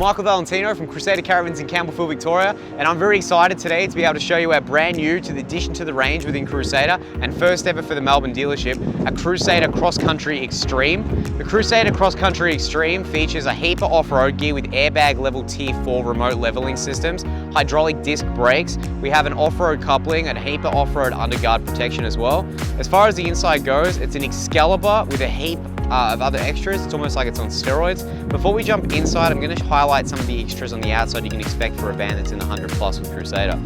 Michael Valentino from Crusader Caravans in Campbellfield, Victoria, and I'm very excited today to be able to show you our brand new to the addition to the range within Crusader, and first ever for the Melbourne dealership, a Crusader Cross Country Extreme. The Crusader Cross Country Extreme features a heap of off-road gear with airbag level Tier 4 remote leveling systems, hydraulic disc brakes, we have an off-road coupling and a heap of off-road underguard protection as well. As far as the inside goes, it's an Excalibur with a heap of other extras. It's almost like it's on steroids. Before we jump inside, I'm going to highlight some of the extras on the outside you can expect for a van that's in the 100 plus with Crusader.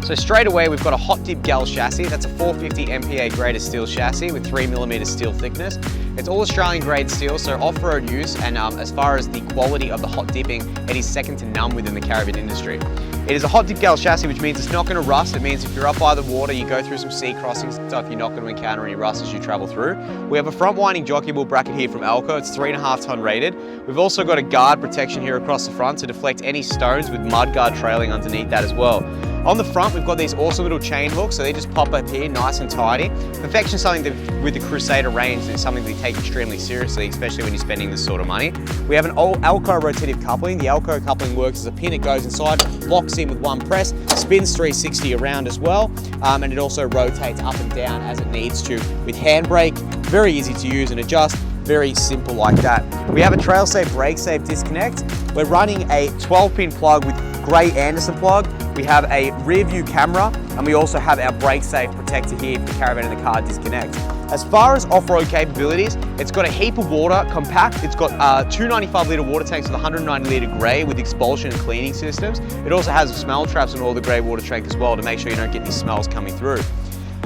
So straight away, we've got a hot dip gal chassis. That's a 450 MPa grade of steel chassis with 3mm steel thickness. It's all Australian grade steel, so off-road use, and as far as the quality of the hot dipping, it is second to none within the caravan industry. It is a hot dip gal chassis, which means it's not going to rust. It means if you're up by the water, you go through some sea crossings and stuff, you're not going to encounter any rust as you travel through. We have a front winding jockey wheel bracket here from Alco. It's 3.5 ton rated. We've also got a guard protection here across the front to deflect any stones with mud guard trailing underneath that as well. On the front, we've got these awesome little chain hooks, so they just pop up here nice and tidy. Perfection is something that with the Crusader range is something they take extremely seriously, especially when you're spending this sort of money. We have an Alco rotative coupling. The Alco coupling works as a pin. It goes inside, locks in with one press, spins 360 around as well, and it also rotates up and down as it needs to with handbrake. Very easy to use and adjust. Very simple like that. We have a trail safe, brake safe disconnect. We're running a 12-pin plug with grey Anderson plug. We have a rear view camera, and we also have our brake safe protector here for the caravan and the car disconnect. As far as off-road capabilities, it's got a heap of water, compact. It's got 2 95 litre water tanks with 190 litre grey with expulsion and cleaning systems. It also has smell traps on all the grey water tank as well to make sure you don't get any smells coming through.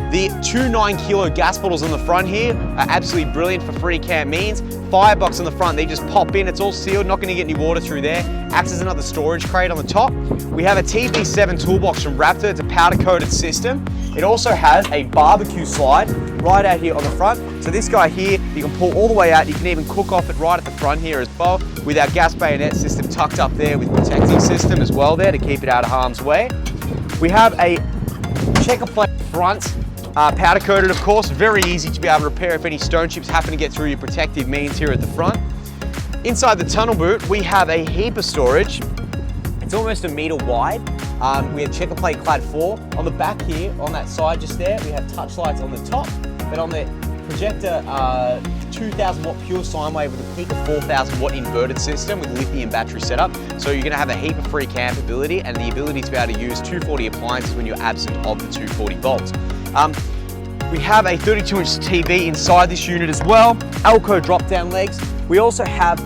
The 2 9-kilo gas bottles on the front here are absolutely brilliant for free camp means. Firebox on the front, they just pop in, it's all sealed, not gonna get any water through there. Acts as another storage crate on the top. We have a TV7 Toolbox from Raptor. It's a powder coated system. It also has a barbecue slide right out here on the front. So this guy here, you can pull all the way out. You can even cook off it right at the front here as well, with our gas bayonet system tucked up there with protecting system as well there to keep it out of harm's way. We have a checker plate front. Powder coated, of course, very easy to be able to repair if any stone chips happen to get through your protective means here at the front. Inside the tunnel boot, we have a heap of storage. It's almost 1 metre wide. We have checker plate clad 4. On the back here, on that side just there, we have touch lights on the top, but on the projector, 2000 watt pure sine wave with a peak of 4000 watt inverted system with lithium battery setup. So you're gonna have a heap of free camp ability and the ability to be able to use 240 appliances when you're absent of the 240 volts. We have a 32-inch TV inside this unit as well. Alco drop-down legs. We also have,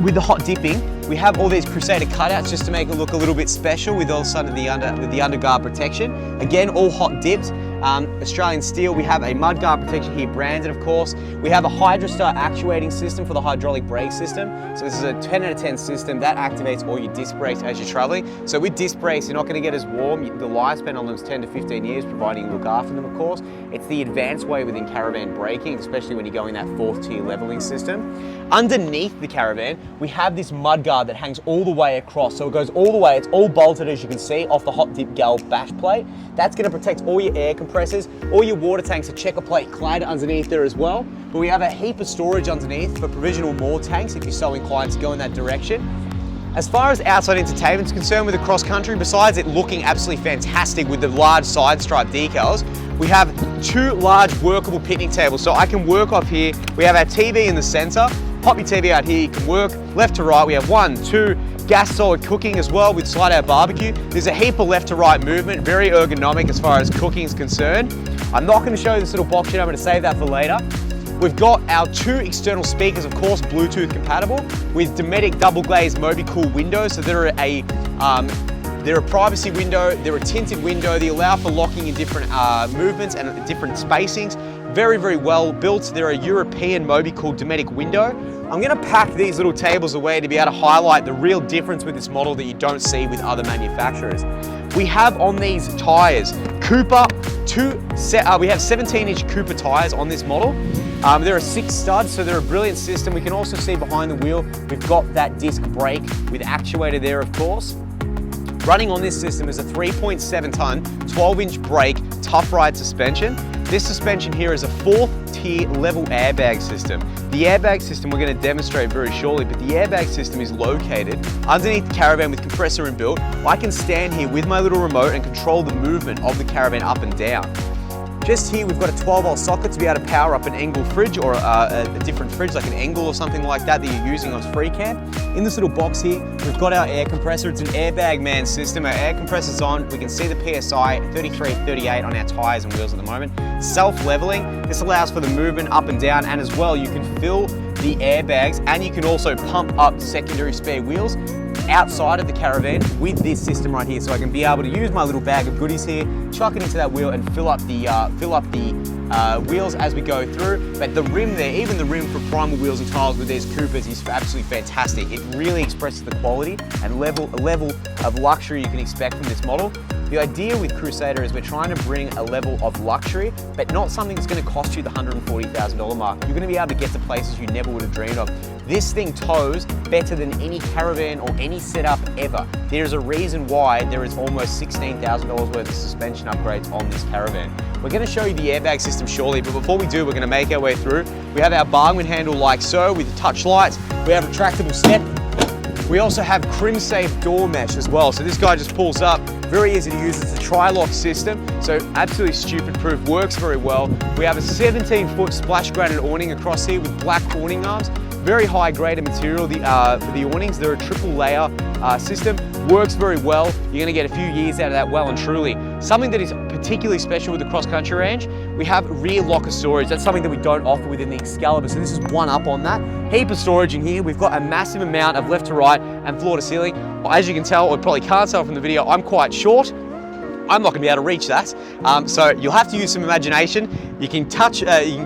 with the hot dipping, we have all these Crusader cutouts just to make it look a little bit special with also the underguard protection. Again, all hot dipped. Australian steel. We have a mudguard protection here branded, of course. We have a Hydrostar actuating system for the hydraulic brake system. So this is a 10 out of 10 system that activates all your disc brakes as you're traveling. So with disc brakes, you're not going to get as warm. The lifespan on them is 10 to 15 years, providing you look after them, of course. It's the advanced way within caravan braking, especially when you're going that 4th tier leveling system. Underneath the caravan, we have this mudguard that hangs all the way across. So it goes all the way, it's all bolted as you can see off the hot dip gal bash plate. That's going to protect all your air compressors, all your water tanks are checker plate clad underneath there as well. But we have a heap of storage underneath for provisional more tanks if you're so inclined to go in that direction. As far as outside entertainment is concerned with the cross country, besides it looking absolutely fantastic with the large side stripe decals, we have 2 large workable picnic tables. So I can work off here. We have our TV in the center. Pop your TV out here, you can work left to right. We have 1, 2, gas solid cooking as well with slide out barbecue. There's a heap of left to right movement, very ergonomic as far as cooking is concerned. I'm not going to show you this little box yet, I'm going to save that for later. We've got our 2 external speakers, of course, Bluetooth compatible with Dometic double glazed MobiCool windows. So they're a privacy window, they're a tinted window, they allow for locking in different movements and different spacings. Very, very well built. They're a European MobiCool Dometic window. I'm going to pack these little tables away to be able to highlight the real difference with this model that you don't see with other manufacturers. We have on these tyres, Cooper, we have 17-inch Cooper tyres on this model. There are 6 studs, so they're a brilliant system. We can also see behind the wheel, we've got that disc brake with actuator there, of course. Running on this system is a 3.7 ton, 12-inch brake, tough ride suspension. This suspension here is a 4th tier level airbag system. The airbag system we're going to demonstrate very shortly, but the airbag system is located underneath the caravan with compressor inbuilt. I can stand here with my little remote and control the movement of the caravan up and down. Just here we've got a 12-volt socket to be able to power up an Engel fridge or a different fridge like an Engel or something like that that you're using on free camp. In this little box here, we've got our air compressor. It's an Airbag man system. Our air compressor's on. We can see the PSI 33, 38 on our tires and wheels at the moment. Self-leveling. This allows for the movement up and down, and as well you can fill the airbags and you can also pump up secondary spare wheels outside of the caravan with this system right here. So I can be able to use my little bag of goodies here, chuck it into that wheel and fill up the wheels as we go through. But the rim there, even the rim for primal wheels and tiles with these Coopers is absolutely fantastic. It really expresses the quality and level of luxury you can expect from this model. The idea with Crusader is we're trying to bring a level of luxury, but not something that's going to cost you the $140,000 mark. You're going to be able to get to places you never would have dreamed of. This thing tows better than any caravan or any setup ever. There's a reason why there is almost $16,000 worth of suspension upgrades on this caravan. We're going to show you the airbag system shortly, but before we do, we're going to make our way through. We have our bargain handle like so with the touch lights. We have a retractable step. We also have crim safe door mesh as well. So this guy just pulls up, very easy to use. It's a tri-lock system, so absolutely stupid proof, works very well. We have a 17-foot splash granite awning across here with black awning arms. Very high grade of material for the awnings. They're a triple layer system, works very well. You're gonna get a few years out of that well and truly. Something that is particularly special with the cross-country range, we have rear locker storage. That's something that we don't offer within the Excalibur, so this is one up on that. Heap of storage in here. We've got a massive amount of left to right and floor to ceiling. As you can tell, or probably can't tell from the video, I'm quite short. I'm not gonna be able to reach that. So you'll have to use some imagination. You can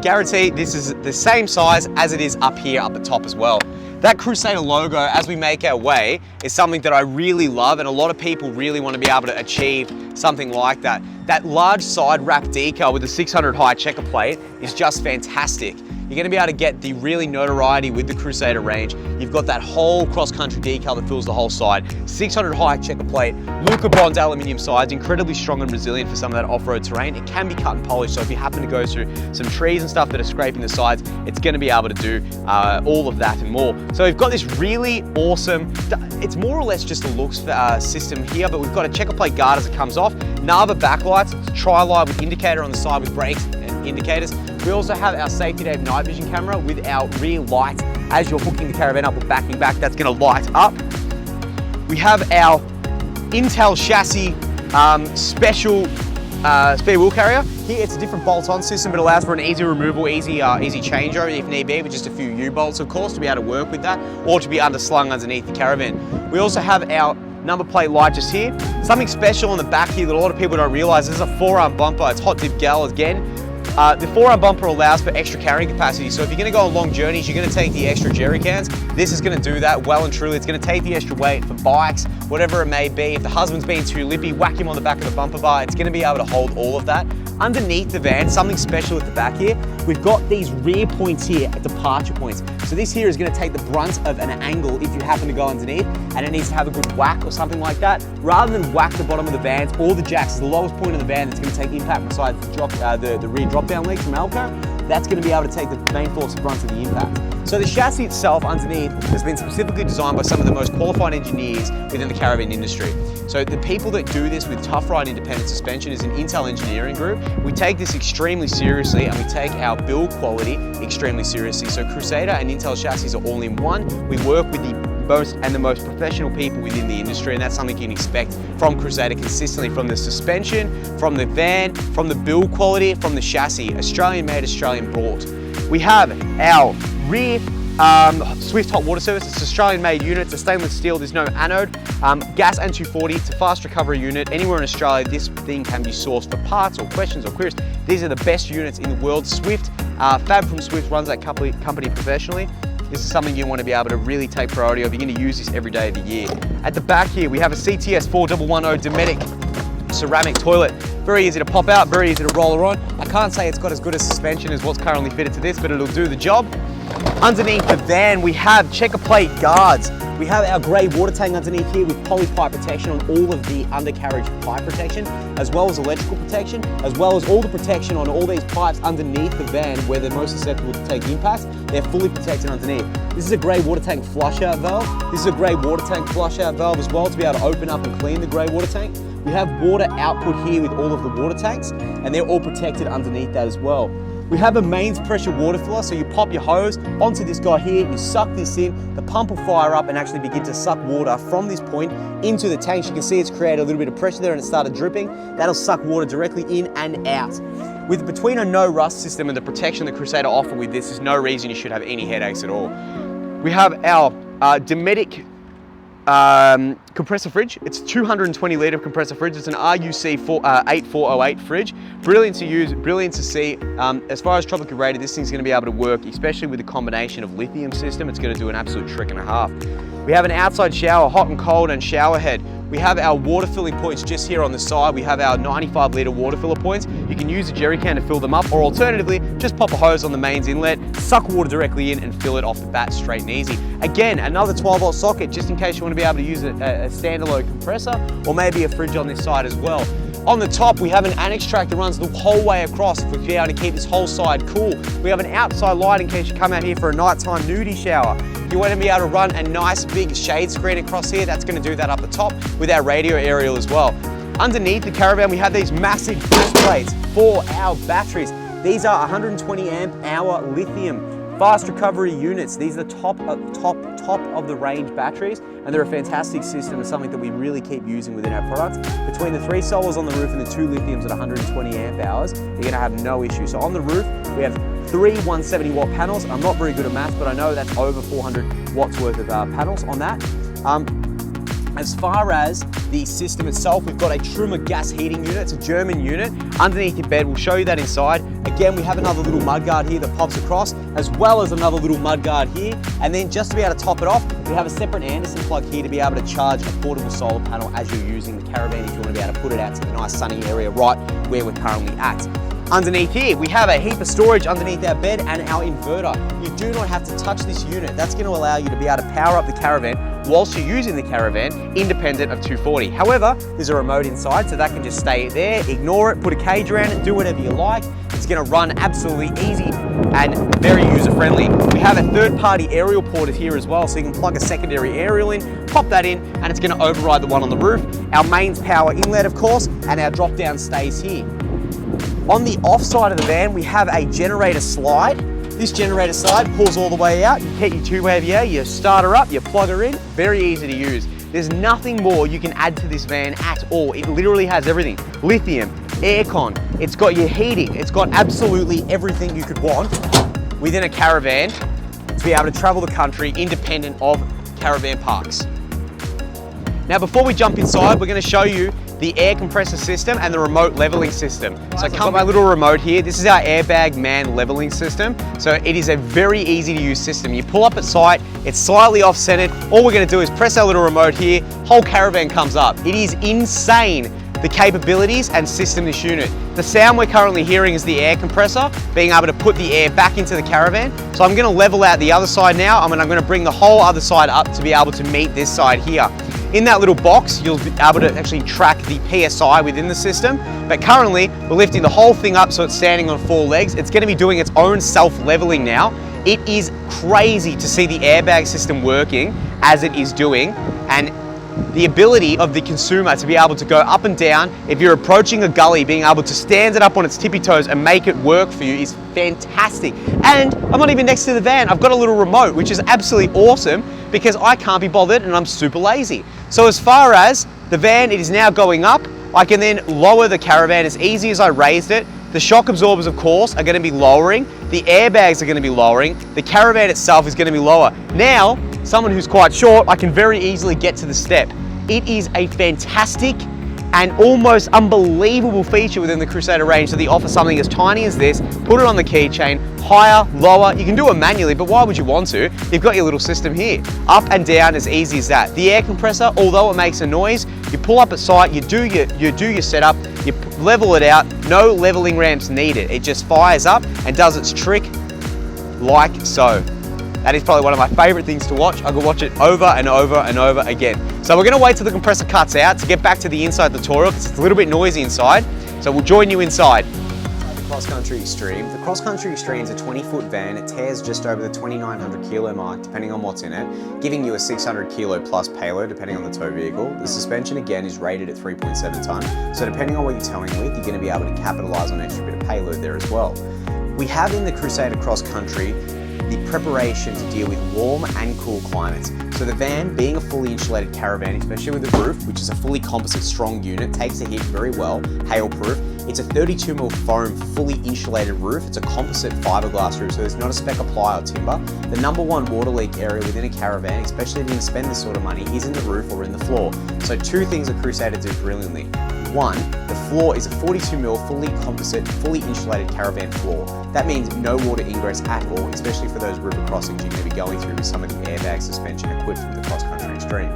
guarantee this is the same size as it is up here up the top as well. That Crusader logo, as we make our way, is something that I really love, and a lot of people really want to be able to achieve something like that. That large side wrap decal with the 600 high checker plate is just fantastic. You're going to be able to get the really notoriety with the Crusader range. You've got that whole cross-country decal that fills the whole side. 600 high checker plate, Luca Bond aluminium sides, incredibly strong and resilient for some of that off-road terrain. It can be cut and polished, so if you happen to go through some trees and stuff that are scraping the sides, it's going to be able to do all of that and more. So we've got this really awesome, it's more or less just a looks system here, but we've got a checker plate guard as it comes off. Nava backlights, it's a tri-light with indicator on the side with brakes and indicators. We also have our Safety Dave night vision camera with our rear light. As you're hooking the caravan up or backing back, that's going to light up. We have our Intel chassis special spare wheel carrier. Here it's a different bolt-on system, but it allows for an easy removal, easy changeover if need be, with just a few U-bolts of course to be able to work with that, or to be underslung underneath the caravan. We also have our number plate light just here. Something special on the back here that a lot of people don't realize, this is a forearm bumper. It's hot dip gal again. The forearm bumper allows for extra carrying capacity, so if you're going to go on long journeys, you're going to take the extra jerry cans. This is going to do that well and truly. It's going to take the extra weight for bikes, whatever it may be. If the husband's being too lippy, whack him on the back of the bumper bar. It's going to be able to hold all of that. Underneath the van, something special at the back here, we've got these rear points here at departure points. So this here is going to take the brunt of an angle if you happen to go underneath and it needs to have a good whack or something like that. Rather than whack the bottom of the vans or the jacks, the lowest point of the van that's going to take impact besides the rear drop-down legs from Elco, that's going to be able to take the main force of brunt of the impact. So the chassis itself underneath has been specifically designed by some of the most qualified engineers within the caravan industry. So the people that do this with Tough Ride independent suspension is an Intel engineering group. We take this extremely seriously and we take our build quality extremely seriously. So Crusader and Intel chassis are all in one. We work with the most professional people within the industry, and that's something you can expect from Crusader consistently, from the suspension, from the van, from the build quality, from the chassis. Australian made, Australian bought. We have our rear Swift hot water service. It's an Australian made unit. It's a stainless steel, there's no anode. Gas and 240, it's a fast recovery unit. Anywhere in Australia, this thing can be sourced for parts or questions or queries. These are the best units in the world. Swift, Fab from Swift runs that company professionally. This is something you want to be able to really take priority of. You're going to use this every day of the year. At the back here, we have a CTS 4110 Dometic ceramic toilet. Very easy to pop out, very easy to roll on. I can't say it's got as good a suspension as what's currently fitted to this, but it'll do the job. Underneath the van, we have checker plate guards. We have our grey water tank underneath here with poly pipe protection on all of the undercarriage pipe protection, as well as electrical protection, as well as all the protection on all these pipes underneath the van where they're most susceptible to take impacts. They're fully protected underneath. This is a grey water tank flush out valve. This is a grey water tank flush out valve as well to be able to open up and clean the grey water tank. We have water output here with all of the water tanks, and they're all protected underneath that as well. We have a mains pressure water filler, so you pop your hose onto this guy here, you suck this in, the pump will fire up and actually begin to suck water from this point into the tanks. You can see it's created a little bit of pressure there and it started dripping. That'll suck water directly in and out. With between a no rust system and the protection the Crusader offer with this, there's no reason you should have any headaches at all. We have our Dometic compressor fridge. It's 220 litre compressor fridge. It's an RUC 8408 fridge. Brilliant to use, brilliant to see. As far as tropically rated, this thing's going to be able to work, especially with the combination of lithium system. It's going to do an absolute trick and a half. We have an outside shower, hot and cold, and shower head. We have our water filling points just here on the side. We have our 95 litre water filler points. You can use a jerry can to fill them up, or alternatively, just pop a hose on the mains inlet, suck water directly in and fill it off the bat straight and easy. Again, another 12-volt socket, just in case you want to be able to use a standalone compressor, or maybe a fridge on this side as well. On the top, we have an annex track that runs the whole way across to be able to keep this whole side cool. We have an outside light in case you come out here for a nighttime nudie shower. You want to be able to run a nice big shade screen across here, that's going to do that up the top with our radio aerial as well. Underneath the caravan, we have these massive backlights for our batteries. These are 120 amp hour lithium fast recovery units. These are top of the range batteries, and they're a fantastic system and something that we really keep using within our products. Between the 3 solars on the roof and the 2 lithiums at 120 amp hours, you're going to have no issue. So on the roof, we have 3 170 watt panels. I'm not very good at math, but I know that's over 400 watts worth of panels on that. As far as the system itself, we've got a Truma gas heating unit. It's a German unit. Underneath your bed, we'll show you that inside. Again, we have another little mudguard here that pops across, as well as another little mudguard here. And then just to be able to top it off, we have a separate Anderson plug here to be able to charge a portable solar panel as you're using the caravan, if you want to be able to put it out to the nice sunny area right where we're currently at. Underneath here, we have a heap of storage underneath our bed and our inverter. You do not have to touch this unit. That's going to allow you to be able to power up the caravan whilst you're using the caravan, independent of 240. However, there's a remote inside, so that can just stay there, ignore it, put a cage around it, do whatever you like. It's going to run absolutely easy and very user-friendly. We have a third-party aerial ported here as well, so you can plug a secondary aerial in, pop that in, and it's going to override the one on the roof. Our mains power inlet, of course, and our drop-down stays here. On the off side of the van, we have a generator slide. This generator slide pulls all the way out. You get your two-wave here, you start her up, you plug her in, very easy to use. There's nothing more you can add to this van at all. It literally has everything. Lithium, aircon, it's got your heating, it's got absolutely everything you could want within a caravan to be able to travel the country independent of caravan parks. Now, before we jump inside, we're going to show you the air compressor system and the remote leveling system. So I've got my little remote here. This is our Airbag man leveling system. So it is a very easy to use system. You pull up at sight, it's slightly off-centered. All we're going to do is press our little remote here, whole caravan comes up. It is insane, the capabilities and system this unit. The sound we're currently hearing is the air compressor being able to put the air back into the caravan. So I'm going to level out the other side now, and I'm going to bring the whole other side up to be able to meet this side here. In that little box, you'll be able to actually track the PSI within the system, but currently we're lifting the whole thing up so it's standing on 4 legs. It's going to be doing its own self-leveling now. It is crazy to see the airbag system working as it is doing, and the ability of the consumer to be able to go up and down, if you're approaching a gully, being able to stand it up on its tippy toes and make it work for you is fantastic. And I'm not even next to the van. I've got a little remote, which is absolutely awesome because I can't be bothered and I'm super lazy. So as far as the van, it is now going up. I can then lower the caravan as easy as I raised it. The shock absorbers, of course, are going to be lowering. The airbags are going to be lowering. The caravan itself is going to be lower. Now, someone who's quite short, I can very easily get to the step. It is a fantastic and almost unbelievable feature within the Crusader range that they offer something as tiny as this, put it on the keychain, higher, lower, you can do it manually, but why would you want to? You've got your little system here. Up and down as easy as that. The air compressor, although it makes a noise, you pull up at sight, you do your setup, you level it out, no leveling ramps needed. It just fires up and does its trick like so. That is probably one of my favorite things to watch. I could watch it over and over and over again. So we're gonna wait till the compressor cuts out to get back to the inside tutorial because it's a little bit noisy inside. So we'll join you inside. Cross-country extreme. The cross-country extreme is a 20-foot van. It tears just over the 2,900 kilo mark, depending on what's in it, giving you a 600 kilo plus payload, depending on the tow vehicle. The suspension, again, is rated at 3.7 ton. So depending on what you're towing with, you're going to be able to capitalize on an extra bit of payload there as well. We have in the Crusader cross-country the preparation to deal with warm and cool climates. So the van, being a fully insulated caravan, especially with the roof, which is a fully composite strong unit, takes a hit very well, hail-proof. It's a 32mm foam, fully insulated roof. It's a composite fiberglass roof, so there's not a speck of ply or timber. The #1 water leak area within a caravan, especially if you're going to spend this sort of money, is in the roof or in the floor. So two things that Crusader do brilliantly. One, the floor is a 42mm fully composite, fully insulated caravan floor. That means no water ingress at all, especially for those river crossings you're going to be going through with some of the airbag suspension equipped with the cross-country extreme.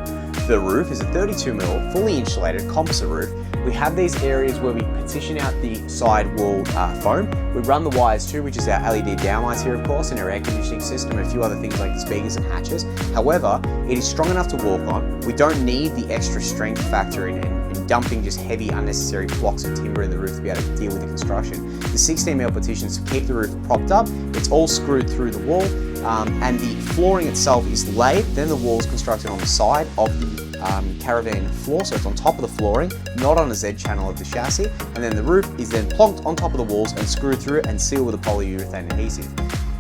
The roof is a 32mm fully insulated composite roof. We have these areas where we partition out the side wall foam. We run the wires too, which is our LED downlights here, of course, and our air conditioning system, and a few other things like the speakers and hatches. However, it is strong enough to walk on. We don't need the extra strength factor in dumping just heavy, unnecessary blocks of timber in the roof to be able to deal with the construction. The 16mm partitions keep the roof propped up. It's all screwed through the wall, and the flooring itself is laid. Then the wall is constructed on the side of the caravan floor, so it's on top of the flooring, not on a Z channel of the chassis, and then the roof is then plonked on top of the walls and screwed through and sealed with a polyurethane adhesive.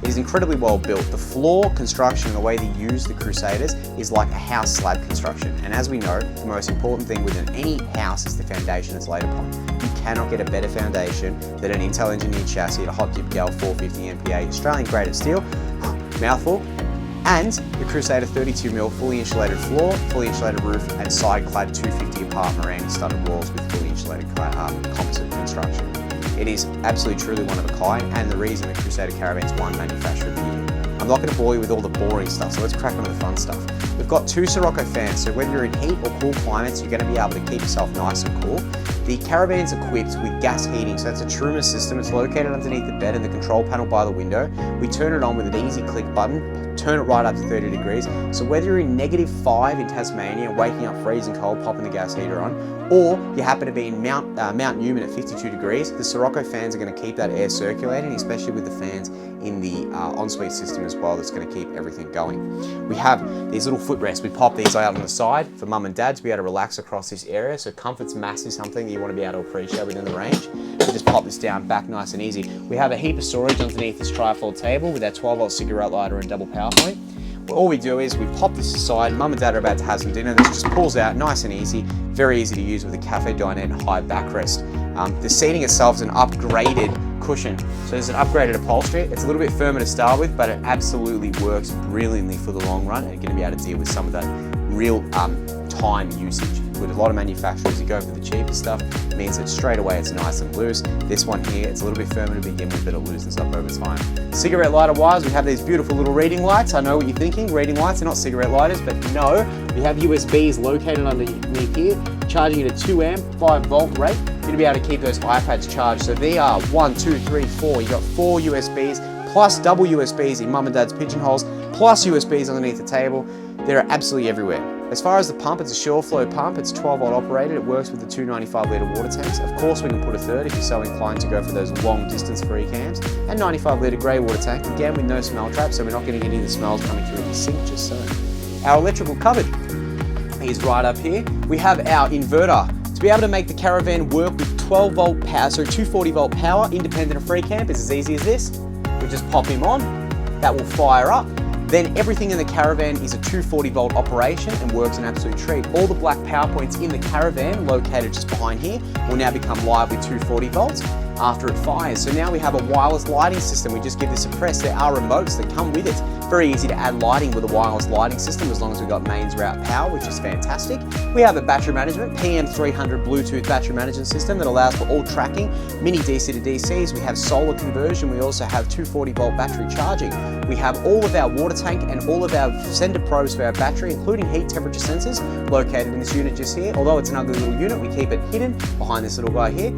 It is incredibly well built. The floor construction and the way they use the Crusaders is like a house slab construction, and as we know, the most important thing within any house is the foundation it's laid upon. You cannot get a better foundation than an Intel engineered chassis at a hot dip gal 450 MPa Australian graded steel, mouthful, and the Crusader 32mm fully insulated floor, fully insulated roof, and side-clad 250 apart Marine studded walls with fully insulated composite construction. It is absolutely truly one of a kind, and the reason the Crusader Caravan's won Manufacturer of the Year. I'm not going to bore you with all the boring stuff, so let's crack on with the fun stuff. We've got two Sirocco fans, so whether you're in heat or cool climates, you're going to be able to keep yourself nice and cool. The caravan's equipped with gas heating, so that's a Truman system. It's located underneath the bed and the control panel by the window. We turn it on with an easy click button, turn it right up to 30 degrees. So whether you're in -5 in Tasmania, waking up freezing cold, popping the gas heater on, or you happen to be in Mount Newman at 52 degrees, the Sirocco fans are going to keep that air circulating, especially with the fans in the ensuite system as well. That's going to keep everything going. We have these little footrests. We pop these out on the side for mum and dad to be able to relax across this area. So comfort's massive, something that you want to be able to appreciate within the range. We just pop this down back nice and easy. We have a heap of storage underneath this trifold table with our 12-volt cigarette lighter and double power point. All we do is we pop this aside, mum and dad are about to have some dinner, this just pulls out nice and easy, very easy to use with a cafe dinette high backrest. The seating itself is an upgraded cushion, so there's an upgraded upholstery. It's a little bit firmer to start with, but it absolutely works brilliantly for the long run, and you're going to be able to deal with some of that real time usage. With a lot of manufacturers, you go for the cheaper stuff, it means that straight away it's nice and loose. This one here, it's a little bit firmer to begin with, but it loosens up over time. Cigarette lighter wise, we have these beautiful little reading lights. I know what you're thinking, reading lights are not cigarette lighters, but no, we have USBs located underneath here, charging at a 2 amp, 5 volt rate. You're going to be able to keep those iPads charged. So they are 1, 2, 3, 4. You've got 4 USBs, plus double USBs in mum and dad's pigeonholes, plus USBs underneath the table. They're absolutely everywhere. As far as the pump, it's a SureFlow pump. It's 12-volt operated. It works with the 295 litre water tanks. Of course, we can put a third if you're so inclined to go for those long distance free cams. And 95 litre grey water tank, again with no smell trap, so we're not getting any of the smells coming through the sink, just so. Our electrical cupboard is right up here. We have our inverter. To be able to make the caravan work with 12-volt power, so 240-volt power, independent of free camp, is as easy as this. We just pop him on, that will fire up. Then everything in the caravan is a 240-volt operation and works an absolute treat. All the black power points in the caravan, located just behind here, will now become live with 240 volts after it fires. So now we have a wireless lighting system. We just give this a press. There are remotes that come with it. Very easy to add lighting with a wireless lighting system as long as we've got mains route power, which is fantastic. We have a battery management, PM300 Bluetooth battery management system that allows for all tracking, mini DC to DCs. We have solar conversion. We also have 240-volt battery charging. We have all of our water tank and all of our sender probes for our battery, including heat temperature sensors, located in this unit just here. Although it's an ugly little unit, we keep it hidden behind this little guy here.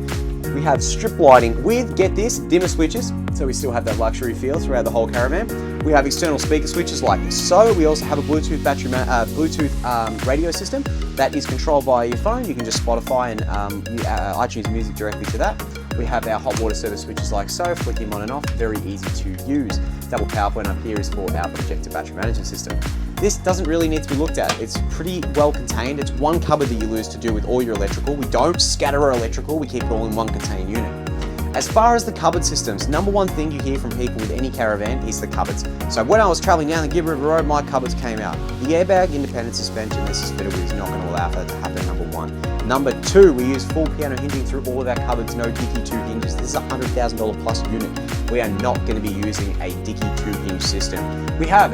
We have strip lighting with, get this, dimmer switches, so we still have that luxury feel throughout the whole caravan. We have external speaker switches like so. We also have a Bluetooth radio system that is controlled by your phone. You can just Spotify and iTunes Music directly to that. We have our hot water service switches like so, flick them on and off, very easy to use. Double power point up here is for our projector battery management system. This doesn't really need to be looked at. It's pretty well contained. It's one cupboard that you lose to do with all your electrical. We don't scatter our electrical, we keep it all in one contained unit. As far as the cupboard systems, number one thing you hear from people with any caravan is the cupboards. So when I was traveling down the Gibb River Road, my cupboards came out. The airbag independent suspension this is fitted with is not going to allow for that to happen, number one. Number two, we use full piano hinging through all of our cupboards, no Dicky 2 hinges. This is a $100,000 plus unit. We are not going to be using a Dicky 2 hinge system. We have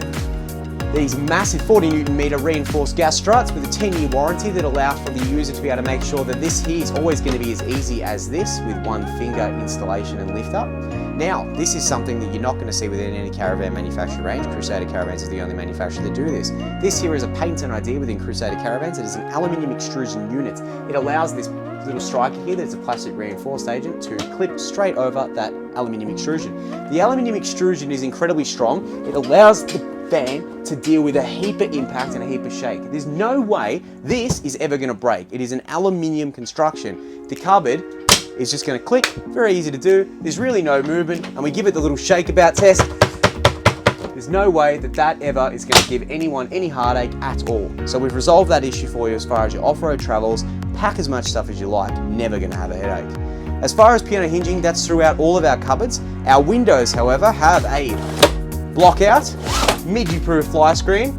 these massive 40 Newton meter reinforced gas struts with a 10-year warranty that allow for the user to be able to make sure that this here is always going to be as easy as this with one finger installation and lift up. Now, this is something that you're not going to see within any caravan manufacturer range. Crusader Caravans is the only manufacturer that do this. This here is a patent idea within Crusader Caravans. It is an aluminium extrusion unit. It allows this little striker here that's a plastic reinforced agent to clip straight over that aluminium extrusion. The aluminium extrusion is incredibly strong. It allows the van to deal with a heap of impact and a heap of shake. There's no way this is ever going to break. It is an aluminium construction. The cupboard is just going to click, very easy to do. There's really no movement, and we give it the little shake about test. There's no way that that ever is going to give anyone any heartache at all. So we've resolved that issue for you as far as your off-road travels. Pack as much stuff as you like, never going to have a headache. As far as piano hinging, that's throughout all of our cupboards. Our windows, however, have a block out, mid-proof fly screen,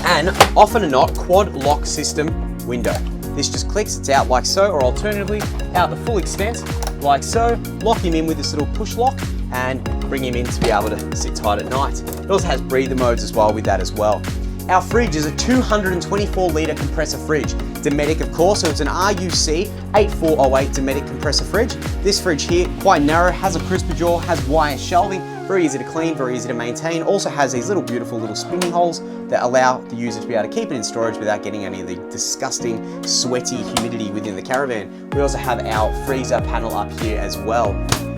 and often or not, quad lock system window. This just clicks, it's out like so, or alternatively, out the full extent, like so. Lock him in with this little push lock and bring him in to be able to sit tight at night. It also has breather modes as well with that as well. Our fridge is a 224 litre compressor fridge. Dometic, of course, so it's an RUC 8408 Dometic compressor fridge. This fridge here, quite narrow, has a crisper jaw, has wire shelving, very easy to clean, very easy to maintain. Also has these beautiful little spinning holes that allow the user to be able to keep it in storage without getting any of the disgusting, sweaty humidity within the caravan. We also have our freezer panel up here as well.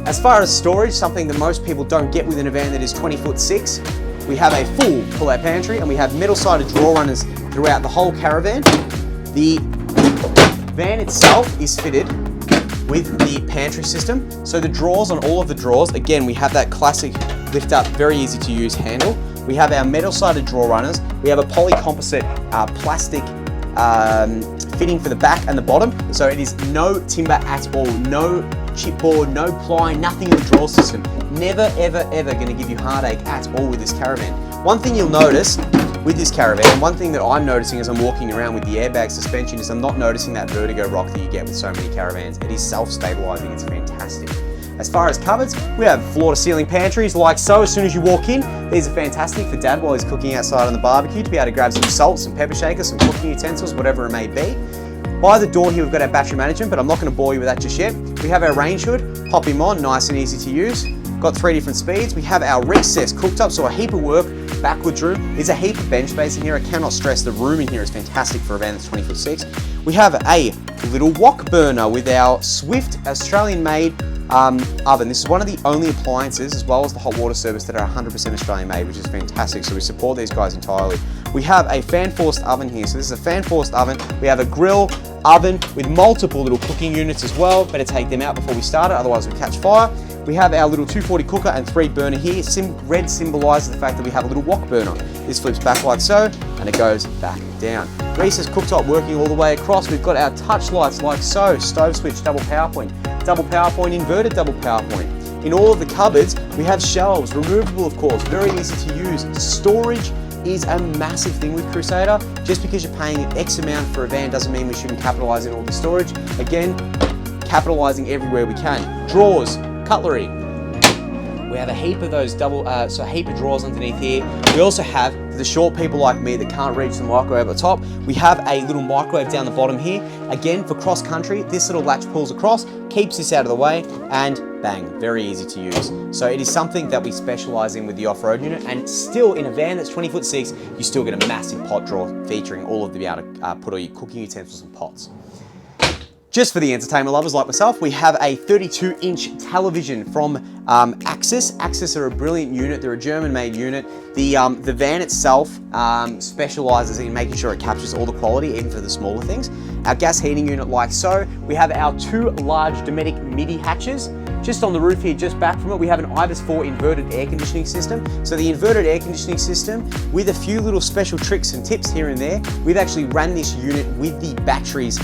As far as storage, something that most people don't get within a van that is 20'6", we have a full pull-out pantry and we have metal-sided drawer runners throughout the whole caravan. The van itself is fitted with the pantry system. So the drawers on all of the drawers, again, we have that classic lift up, very easy to use handle. We have our metal-sided drawer runners. We have a polycomposite plastic fitting for the back and the bottom. So it is no timber at all, no chipboard, no ply, nothing in the drawer system. Never, ever, ever gonna give you heartache at all with this caravan. One thing you'll notice with this caravan, one thing that I'm noticing as I'm walking around with the airbag suspension is I'm not noticing that vertigo rock that you get with so many caravans. It is self-stabilizing, it's fantastic. As far as cupboards, we have floor-to-ceiling pantries like so. As soon as you walk in, these are fantastic for Dad while he's cooking outside on the barbecue to be able to grab some salt, some pepper shakers, some cooking utensils, whatever it may be. By the door here, we've got our battery management, but I'm not going to bore you with that just yet. We have our range hood, pop him on, nice and easy to use. Got 3 different speeds. We have our recess cooked up, so a heap of work, backwards room. There's a heap of bench space in here. I cannot stress the room in here is fantastic for a van that's 20'6". We have a little wok burner with our Swift Australian-made oven. This is one of the only appliances, as well as the hot water service, that are 100% Australian made, which is fantastic. So we support these guys entirely. We have a fan-forced oven here. So this is a fan-forced oven. We have a grill oven with multiple little cooking units as well. Better take them out before we start it, otherwise we catch fire. We have our little 240 cooker and 3 burner here. Red symbolises the fact that we have a little wok burner. This flips back like so, and it goes back down. Recess cooktop working all the way across. We've got our touch lights like so. Stove switch, double power point, inverted double power point. In all of the cupboards, we have shelves, removable of course, very easy to use. Storage is a massive thing with Crusader. Just because you're paying X amount for a van doesn't mean we shouldn't capitalise in all the storage. Again, capitalising everywhere we can. Drawers, cutlery. We have a heap of those a heap of drawers underneath here. We also have, for the short people like me that can't reach the microwave at the top, we have a little microwave down the bottom here. Again, for cross country, this little latch pulls across, keeps this out of the way, and bang, very easy to use. So it is something that we specialise in with the off-road unit, and still in a van that's 20'6", you still get a massive pot drawer featuring all of the be able to put all your cooking utensils and pots. Just for the entertainment lovers like myself, we have a 32-inch television from Axis. Axis are a brilliant unit. They're a German-made unit. The van itself specializes in making sure it captures all the quality, even for the smaller things. Our gas heating unit like so. We have our 2 large Dometic MIDI hatches. Just on the roof here, just back from it, we have an IBIS 4 inverted air conditioning system. So the inverted air conditioning system, with a few little special tricks and tips here and there, we've actually ran this unit with the batteries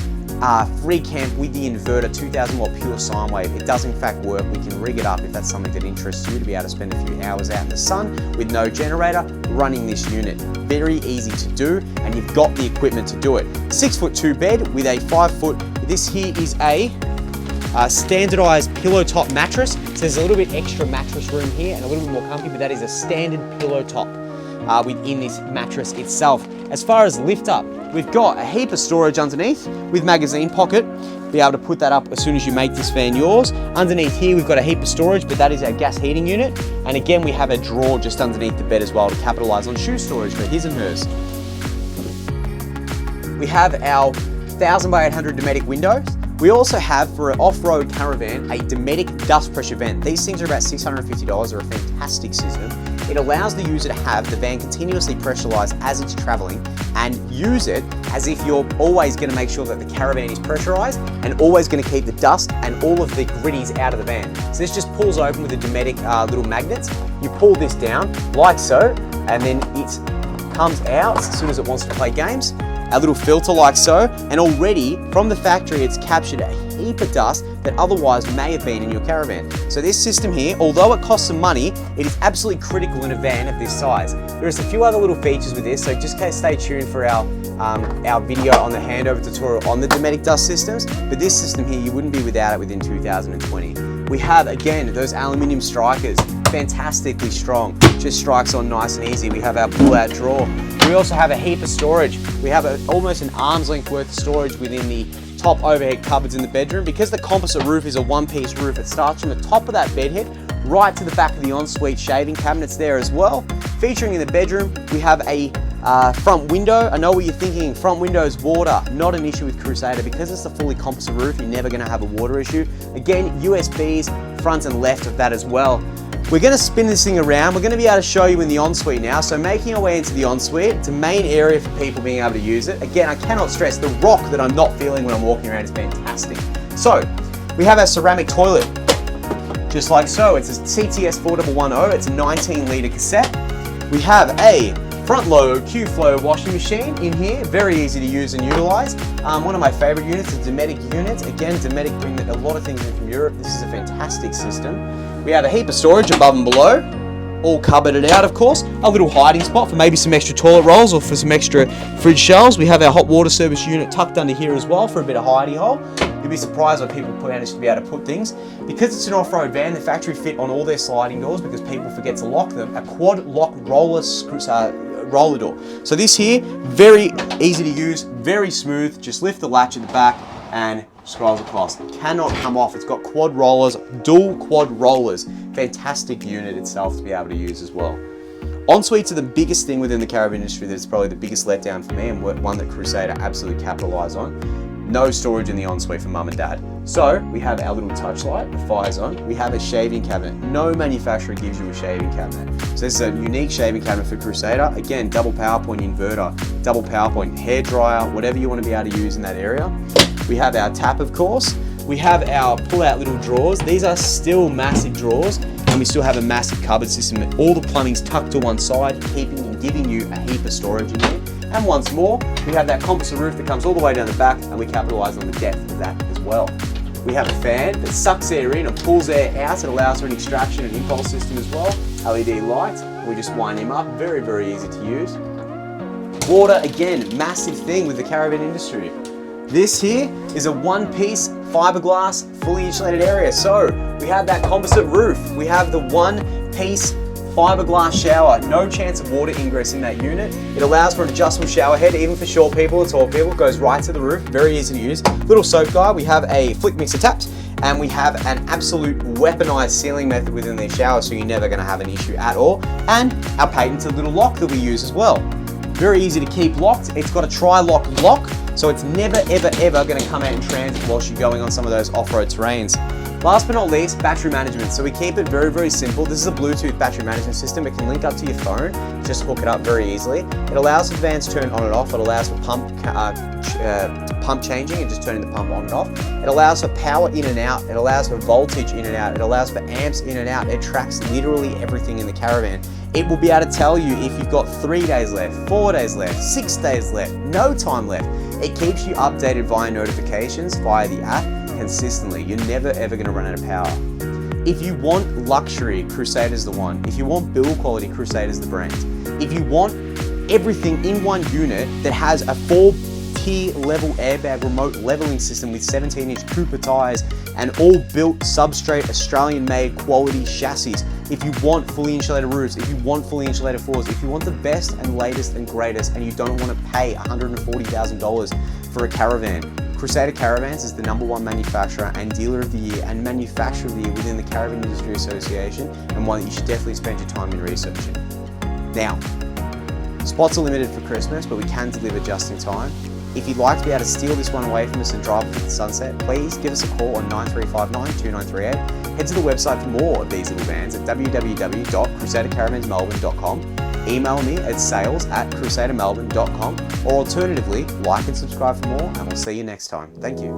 free camp with the inverter, 2000 watt pure sine wave. It does in fact work. We can rig it up if that's something that interests you, to be able to spend a few hours out in the sun with no generator running this unit. Very easy to do, and you've got the equipment to do it. 6'2" bed with a 5 foot. This here is a standardized pillow top mattress. So there's a little bit extra mattress room here and a little bit more comfy, but that is a standard pillow top within this mattress itself. As far as lift up, we've got a heap of storage underneath with magazine pocket. Be able to put that up as soon as you make this van yours. Underneath here, we've got a heap of storage, but that is our gas heating unit. And again, we have a drawer just underneath the bed as well to capitalize on shoe storage for his and hers. We have our 1000 by 800 Dometic windows. We also have, for an off-road caravan, a Dometic dust pressure vent. These things are about $650. They're a fantastic system. It allows the user to have the van continuously pressurized as it's traveling and use it as if you're always going to make sure that the caravan is pressurized and always going to keep the dust and all of the gritties out of the van. So this just pulls open with the Dometic little magnets. You pull this down like so, and then it comes out as soon as it wants to play games. A little filter like so, and already from the factory it's captured a heap of dust that otherwise may have been in your caravan. So this system here, although it costs some money, it is absolutely critical in a van of this size. There's a few other little features with this, so just stay tuned for our video on the handover tutorial on the Dometic dust systems, but this system here, you wouldn't be without it within 2020. We have, again, those aluminium strikers, fantastically strong, just strikes on nice and easy. We have our pull-out drawer. We also have a heap of storage. We have almost an arm's length worth of storage within the top overhead cupboards in the bedroom. Because the composite roof is a one-piece roof, it starts from the top of that bed head right to the back of the ensuite shaving cabinets there as well. Featuring in the bedroom, we have a front window. I know what you're thinking, front windows, water, not an issue with Crusader. Because it's a fully composite roof, you're never gonna have a water issue. Again, USBs, front and left of that as well. We're going to spin this thing around. We're going to be able to show you in the ensuite now. So making our way into the ensuite, it's a main area for people being able to use it. Again, I cannot stress the rock that I'm not feeling when I'm walking around is fantastic. So we have our ceramic toilet, just like so. It's a CTS 4110. It's a 19-litre cassette. We have a front load Q-Flow washing machine in here, very easy to use and utilize. One of my favorite units is Dometic units. Again, Dometic bring a lot of things in from Europe. This is a fantastic system. We have a heap of storage above and below, all cupboarded out of course. A little hiding spot for maybe some extra toilet rolls or for some extra fridge shelves. We have our hot water service unit tucked under here as well for a bit of hidey hole. You'll be surprised when people manage to be able to put things. Because it's an off-road van, the factory fit on all their sliding doors because people forget to lock them. A quad lock roller door. So this here, very easy to use, very smooth. Just lift the latch at the back and scrolls across. It cannot come off. It's got quad rollers, dual quad rollers. Fantastic unit itself to be able to use as well. Ensuites are the biggest thing within the caravan industry. That's probably the biggest letdown for me and one that Crusader absolutely capitalize on. No storage in the ensuite for mum and dad. So we have our little touch light, the fire's on. We have a shaving cabinet. No manufacturer gives you a shaving cabinet. So this is a unique shaving cabinet for Crusader. Again, double power point inverter, double power point hair dryer, whatever you want to be able to use in that area. We have our tap, of course. We have our pull-out little drawers. These are still massive drawers, and we still have a massive cupboard system. All the plumbing's tucked to one side, keeping and giving you a heap of storage in here. And once more, we have that composite roof that comes all the way down the back, and we capitalize on the depth of that as well. We have a fan that sucks air in and pulls air out. It allows for an extraction and impulse system as well. LED lights, we just wind him up. Very, very easy to use. Water, again, massive thing with the caravan industry. This here is a one-piece fiberglass, fully insulated area. So we have that composite roof. We have the one-piece fiberglass shower. No chance of water ingress in that unit. It allows for an adjustable shower head, even for short people or tall people. It goes right to the roof. Very easy to use. Little soap guy. We have a flick mixer tapped, and we have an absolute weaponized sealing method within their shower, so you're never going to have an issue at all. And our patented little lock that we use as well. Very easy to keep locked. It's got a tri-lock lock, so it's never, ever, ever gonna come out in transit whilst you're going on some of those off-road terrains. Last but not least, battery management. So we keep it very, very simple. This is a Bluetooth battery management system. It can link up to your phone, just hook it up very easily. It allows the vans to turn on and off. It allows for pump changing and just turning the pump on and off. It allows for power in and out. It allows for voltage in and out. It allows for amps in and out. It tracks literally everything in the caravan. It will be able to tell you if you've got 3 days left, 4 days left, 6 days left, no time left. It keeps you updated via notifications via the app consistently. You're never ever going to run out of power. If you want luxury, Crusader's the one. If you want build quality, Crusader's the brand. If you want everything in one unit that has a 4-tier level airbag remote leveling system with 17-inch Cooper tires and all built substrate Australian made quality chassis, if you want fully insulated roofs, if you want fully insulated floors, if you want the best and latest and greatest and you don't want to pay $140,000 for a caravan, Crusader Caravans is the #1 manufacturer and dealer of the year and manufacturer of the year within the Caravan Industry Association, and one that you should definitely spend your time in researching. Now, spots are limited for Christmas, but we can deliver just in time. If you'd like to be able to steal this one away from us and drive it to the sunset, please give us a call on 9359-2938. Head to the website for more of these little vans at www.crusadercaravansmelbourne.com. Email me at sales@crusadermelbourne.com, or alternatively, like and subscribe for more, and we'll see you next time. Thank you.